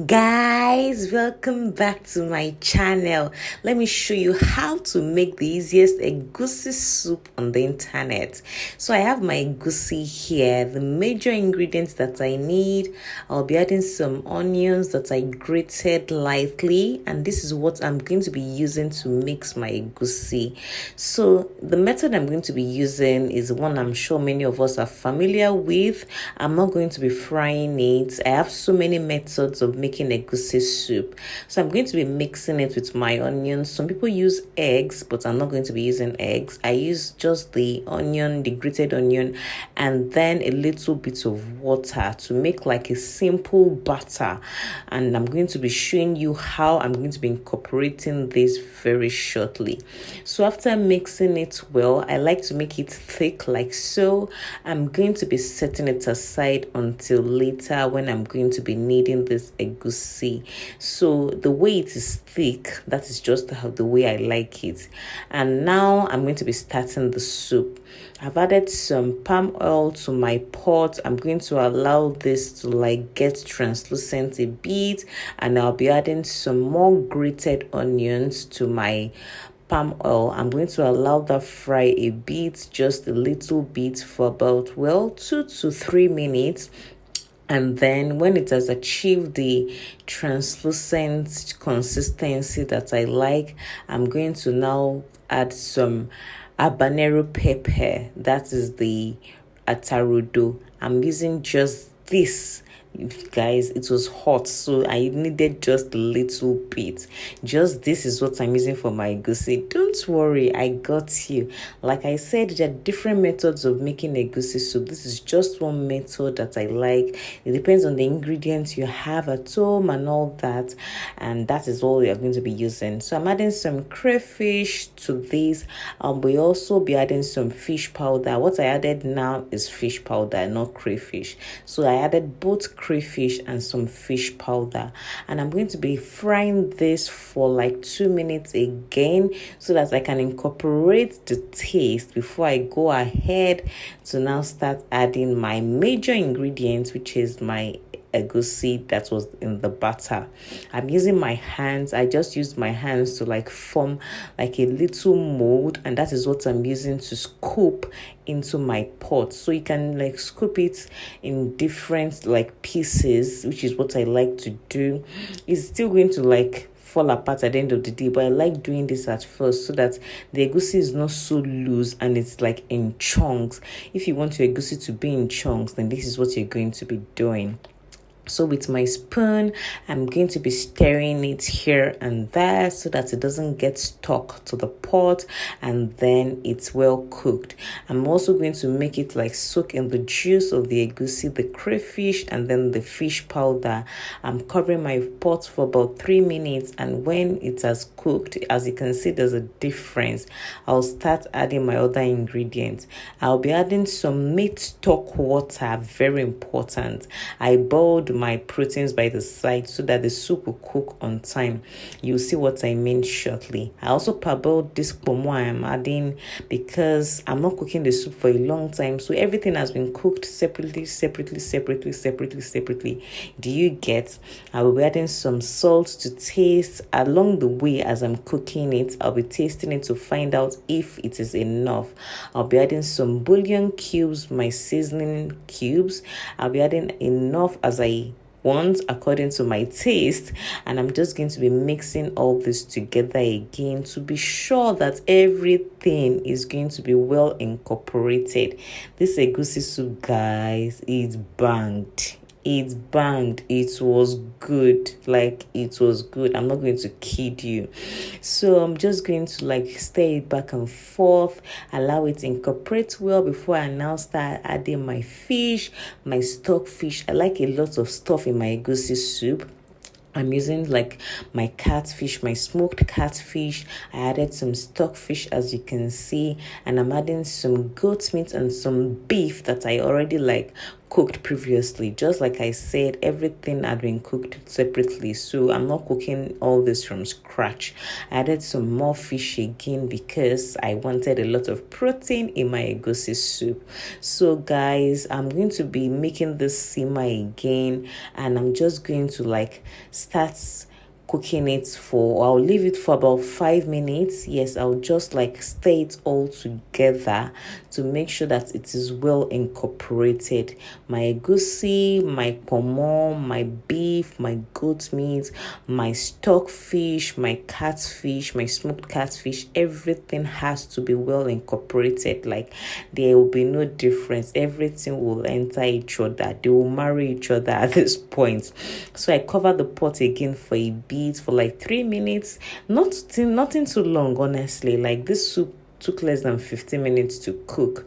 Guys, welcome back to my channel. Let me show you how to make the easiest egusi soup on the internet. So I have my egusi here. The major ingredients that I need, I'll be adding some onions that I grated lightly, and this is what I'm going to be using to mix my egusi. So the method I'm going to be using is one I'm sure many of us are familiar with. I'm not going to be frying it. I have so many methods of making egusi soup. So I'm going to be mixing it with my onions. Some people use eggs, but I'm not going to be using eggs. I use just the onion, the grated onion, and then a little bit of water to make like a simple batter. And I'm going to be showing you how I'm going to be incorporating this very shortly. So after mixing it well, I like to make it thick like so. I'm going to be setting it aside until later when I'm going to be needing this egusi. So the way it is thick, that is just how the way I like it. And now I'm going to be starting the soup. I've added some palm oil to my pot. I'm going to allow this to like get translucent a bit, and I'll be adding some more grated onions to my palm oil. I'm going to allow that fry a bit, just a little bit, for about 2 to 3 minutes. And then when it has achieved the translucent consistency that I like, I'm going to now add some habanero pepper. That is the atarudo. I'm using just this. Guys, it was hot, so I needed just a little bit. Just this is what I'm using for my egusi. Don't worry, I got you. Like I said, there are different methods of making egusi soup. This is just one method that I like. It depends on the ingredients you have at home and all that, and that is all we are going to be using. So I'm adding some crayfish to this. We also be adding some fish powder. What I added now is fish powder, not crayfish. So I added both crayfish and some fish powder, and I'm going to be frying this for like 2 minutes again so that I can incorporate the taste before I go ahead to now start adding my major ingredients, which is my egusi that was in the batter. I'm using my hands. I just used my hands to like form like a little mold, and that is what I'm using to scoop into my pot. So you can like scoop it in different like pieces, which is what I like to do. It's still going to like fall apart at the end of the day, but I like doing this at first so that the egusi is not so loose and it's like in chunks. If you want your egusi to be in chunks, then this is what you're going to be doing. So with my spoon, I'm going to be stirring it here and there so that it doesn't get stuck to the pot, and then it's well cooked. I'm also going to make it like soak in the juice of the egusi, the crayfish, and then the fish powder. I'm covering my pot for about 3 minutes, and when it has cooked, as you can see, there's a difference. I'll start adding my other ingredients. I'll be adding some meat stock water, very important. I boiled my proteins by the side so that the soup will cook on time. You'll see what I mean shortly. I also parboiled this pomo I am adding because I'm not cooking the soup for a long time, so everything has been cooked separately. Do you get? I will be adding some salt to taste along the way. As I'm cooking it, I'll be tasting it to find out if it is enough. I'll be adding some bouillon cubes, my seasoning cubes. I'll be adding enough as I want according to my taste, and I'm just going to be mixing all this together again to be sure that everything is going to be well incorporated. This egusi soup, guys, is banged. It banged. It was good. Like, it was good. I'm not going to kid you. So I'm just going to like stir it back and forth, allow it to incorporate well before I now start adding my fish, my stock fish. I like a lot of stuff in my egusi soup. I'm using like my catfish, my smoked catfish. I added some stockfish, as you can see, and I'm adding some goat meat and some beef that I already like cooked previously. Just like I said, everything had been cooked separately, so I'm not cooking all this from scratch. I added some more fish again because I wanted a lot of protein in my egusi soup. So guys, I'm going to be making this simmer again, and I'm just going to like start cooking it for, I'll leave it for about 5 minutes. Yes, I'll just like stir it all together to make sure that it is well incorporated. My egusi, my pomo, my beef, my goat meat, my stock fish, my catfish, my smoked catfish, everything has to be well incorporated. Like there will be no difference. Everything will enter each other. They will marry each other at this point. So I cover the pot again for a bit for like 3 minutes. Nothing too long, honestly. Like this soup took less than 15 minutes to cook.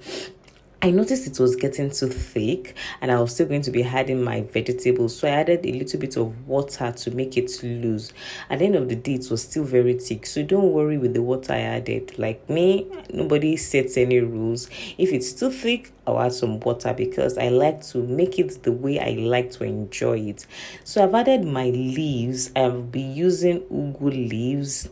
I noticed it was getting too thick, and I was still going to be adding my vegetables, so I added a little bit of water to make it loose. At the end of the day, it was still very thick, so don't worry with the water I added. Like me, nobody sets any rules. If it's too thick, I'll add some water because I like to make it the way I like to enjoy it. So I've added my leaves. I'll be using ugu leaves,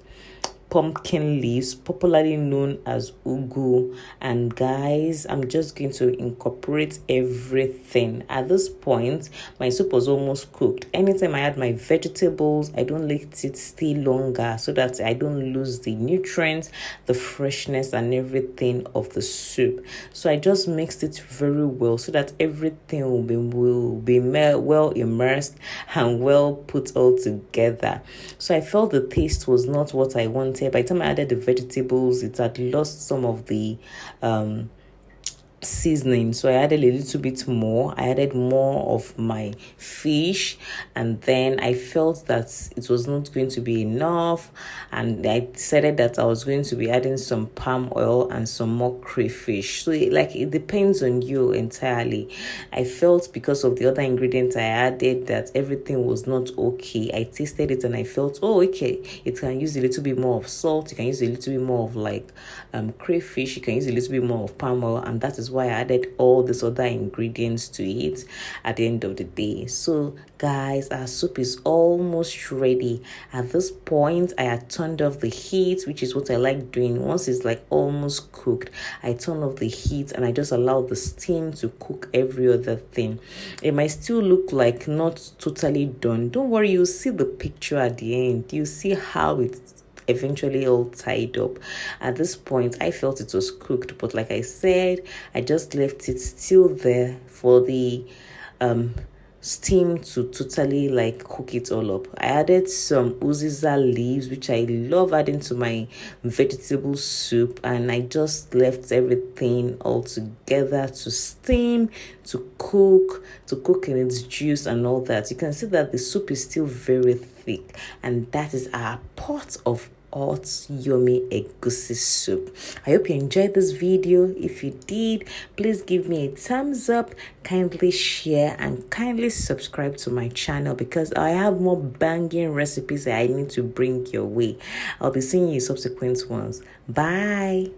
pumpkin leaves, popularly known as ugu. And guys, I'm just going to incorporate everything. At this point, my soup was almost cooked. Anytime I add my vegetables, I don't let it stay longer so that I don't lose the nutrients, the freshness, and everything of the soup. So I just mixed it very well so that everything will be well immersed and well put all together. So I felt the taste was not what I wanted. By the time I added the vegetables, it had lost some of the seasoning, so I added a little bit more. I added more of my fish, and then I felt that it was not going to be enough, and I decided that I was going to be adding some palm oil and some more crayfish. So it depends on you entirely. I felt because of the other ingredients I added that everything was not okay. I tasted it and I felt, oh okay, it can use a little bit more of salt, you can use a little bit more of like crayfish, you can use a little bit more of palm oil, and that is why I added all these other ingredients to it at the end of the day. So guys, our soup is almost ready. At this point, I had turned off the heat, which is what I like doing. Once it's like almost cooked, I turn off the heat and I just allow the steam to cook every other thing. It might still look like not totally done. Don't worry, you'll see the picture at the end. You see how it's eventually all tied up. At this point, I felt it was cooked, but like I said, I just left it still there for the steam to totally like cook it all up. I added some uziza leaves, which I love adding to my vegetable soup, and I just left everything all together to steam, to cook in its juice and all that. You can see that the soup is still very thick, and that is our pot of hot yummy egusi soup. I hope you enjoyed this video. If you did, please give me a thumbs up, kindly share, and kindly subscribe to my channel because I have more banging recipes that I need to bring your way. I'll be seeing you in subsequent ones. Bye.